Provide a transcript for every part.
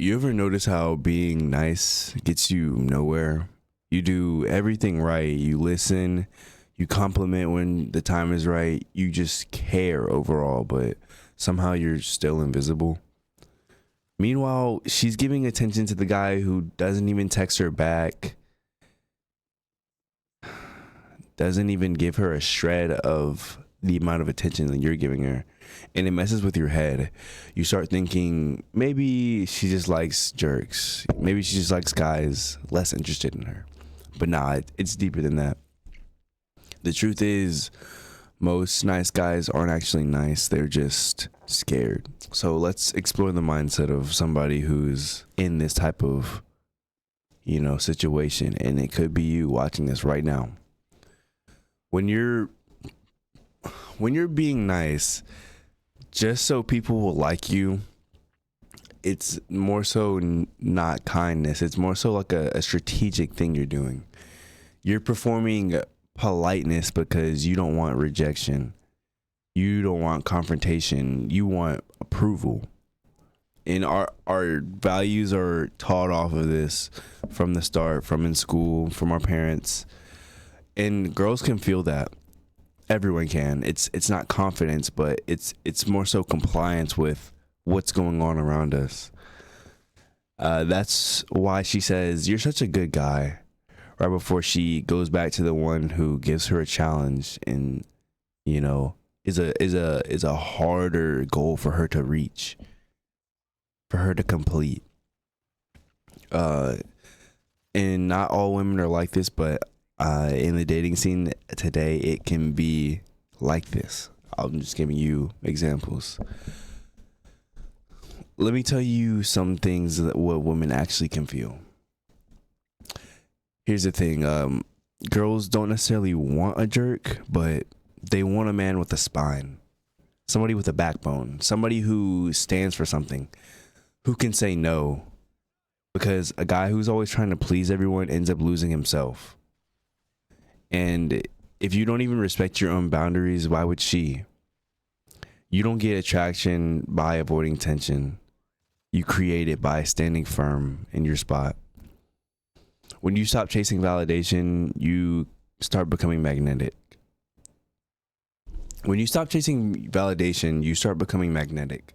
You ever notice how being nice gets you nowhere? You do everything right. You listen, you compliment when the time is right. You just care overall, but somehow you're still invisible. Meanwhile, she's giving attention to the guy who doesn't even text her back, doesn't even give her a shred of the amount of attention that you're giving her. And it messes with your head. You start thinking maybe she just likes jerks. Maybe she just likes guys less interested in her. But nah, it's deeper than that. The truth is, most nice guys aren't actually nice. They're just scared. So let's explore the mindset of somebody who's in this type of, situation. And it could be you watching this right now. When you're being nice, just so people will like you, it's more so not kindness. It's more so like a strategic thing you're doing. You're performing politeness because you don't want rejection. You don't want confrontation. You want approval. And our values are taught off of this from the start, from in school, from our parents. And girls can feel that. Everyone can. It's not confidence, but it's more so compliance with what's going on around us. That's why she says, "You're such a good guy," right before she goes back to the one who gives her a challenge and is a harder goal for her to reach, for her to complete. And not all women are like this, but in the dating scene today, it can be like this. I'm just giving you examples. Let me tell you some things that what women actually can feel. Here's the thing. Girls don't necessarily want a jerk, but they want a man with a spine. Somebody with a backbone. Somebody who stands for something. Who can say no. Because a guy who's always trying to please everyone ends up losing himself. And if you don't even respect your own boundaries, why would she? You don't get attraction by avoiding tension. You create it by standing firm in your spot. When you stop chasing validation, you start becoming magnetic. When you stop chasing validation, you start becoming magnetic.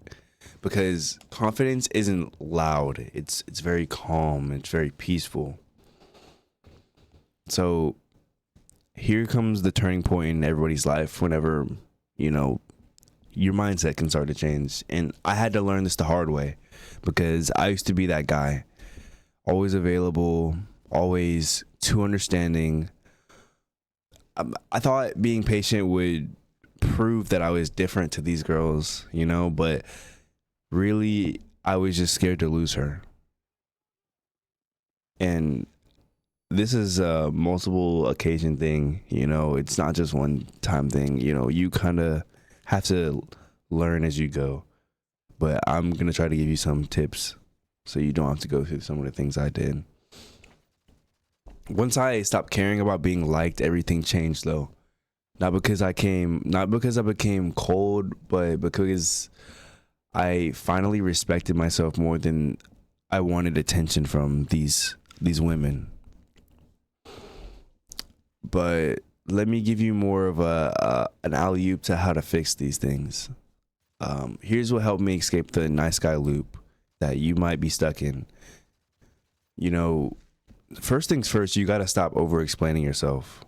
Because confidence isn't loud. It's very calm. It's very peaceful. So here comes the turning point in everybody's life whenever, your mindset can start to change. And I had to learn this the hard way because I used to be that guy. Always available, always too understanding. I thought being patient would prove that I was different to these girls, but really I was just scared to lose her. And this is a multiple occasion thing, it's not just one time thing, you kind of have to learn as you go. But I'm going to try to give you some tips so you don't have to go through some of the things I did. Once I stopped caring about being liked, everything changed though. Not because I became cold, but because I finally respected myself more than I wanted attention from these women. But let me give you more of an alley-oop to how to fix these things. Here's what helped me escape the nice guy loop that you might be stuck in. First things first, you got to stop over-explaining yourself.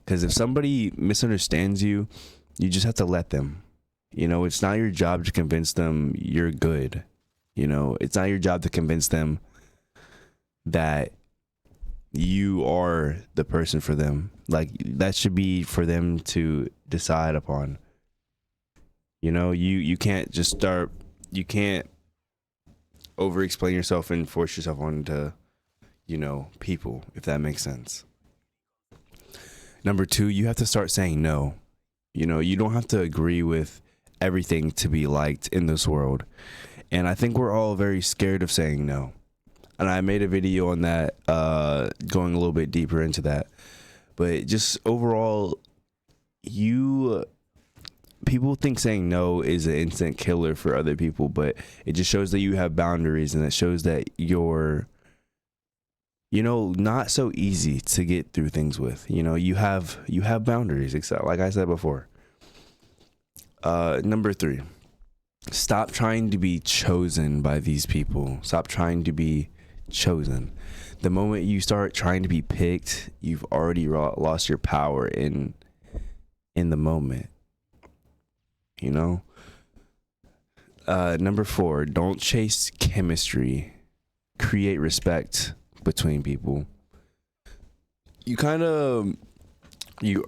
Because if somebody misunderstands you, you just have to let them. It's not your job to convince them you're good. It's not your job to convince them that you are the person for them. Like, that should be for them to decide upon. You can't just start, you can't over explain yourself and force yourself onto, people, if that makes sense. Number 2, you have to start saying no. You don't have to agree with everything to be liked in this world. And I think we're all very scared of saying no. And I made a video on that, going a little bit deeper into that. But just overall, you people think saying no is an instant killer for other people, but it just shows that you have boundaries, and it shows that you're, not so easy to get through things with. You have boundaries, except like I said before. Number 3, stop trying to be chosen by these people. Stop trying to be chosen. The moment you start trying to be picked, you've already lost your power in the moment. Number 4, don't chase chemistry. Create respect between people. You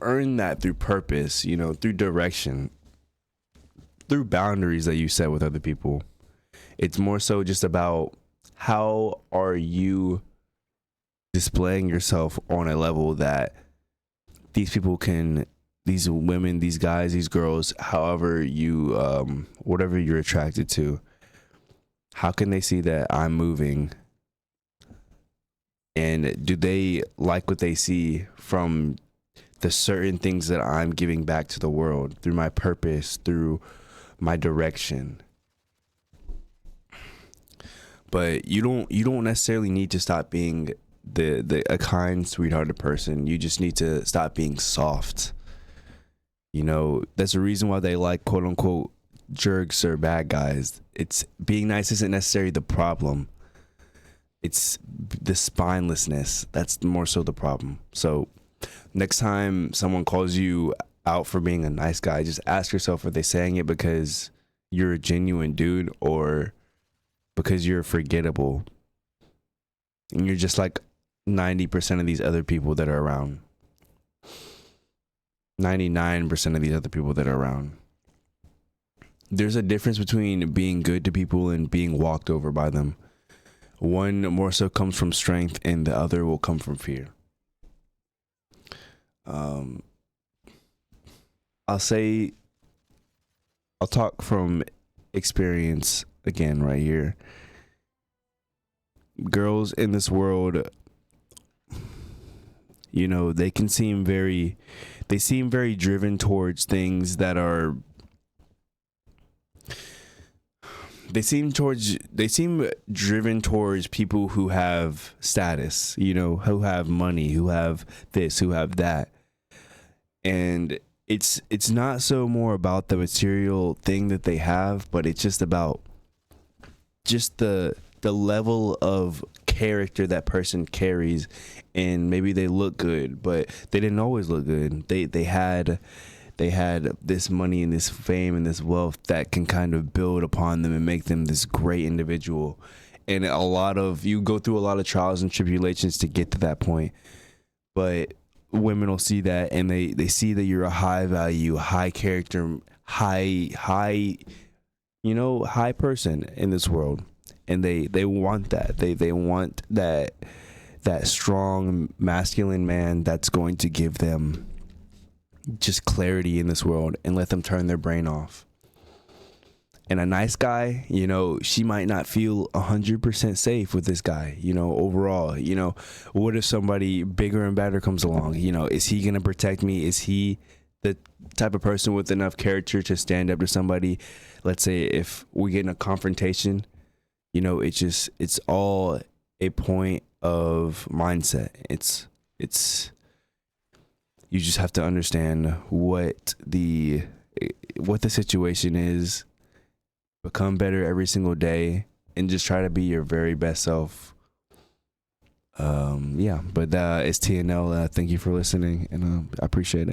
earn that through purpose, through direction, through boundaries that you set with other people. It's more so just about how are you displaying yourself on a level that these women, these guys, these girls, however you, whatever you're attracted to, how can they see that I'm moving? And do they like what they see from the certain things that I'm giving back to the world through my purpose, through my direction? But you don't necessarily need to stop being a kind, sweethearted person. You just need to stop being soft. That's the reason why they like quote unquote jerks or bad guys. It's being nice isn't necessarily the problem. It's the spinelessness that's more so the problem. So next time someone calls you out for being a nice guy, just ask yourself, are they saying it because you're a genuine dude, or because you're forgettable and you're just like 90% of these other people that are around? 99% of these other people that are around. There's a difference between being good to people and being walked over by them. One more so comes from strength, and the other will come from fear. I'll talk from experience again right here. Girls in this world, they seem very driven towards things that are, they seem driven towards people who have status, who have money, who have this, who have that. And it's not so more about the material thing that they have, but it's just about just the level of character that person carries. And maybe they look good, but they didn't always look good. They had this money and this fame and this wealth that can kind of build upon them and make them this great individual. And you go through a lot of trials and tribulations to get to that point. But women will see that, and they see that you're a high value, high character, high person in this world. And they want that. They want that strong masculine man that's going to give them just clarity in this world and let them turn their brain off. And a nice guy, she might not feel 100% safe with this guy, overall. What if somebody bigger and better comes along? Is he going to protect me? Is he the type of person with enough character to stand up to somebody? Let's say if we get in a confrontation, it's all a point of mindset. It's you just have to understand what the situation is, become better every single day, and just try to be your very best self. But it's TNL. Thank you for listening, and I appreciate it.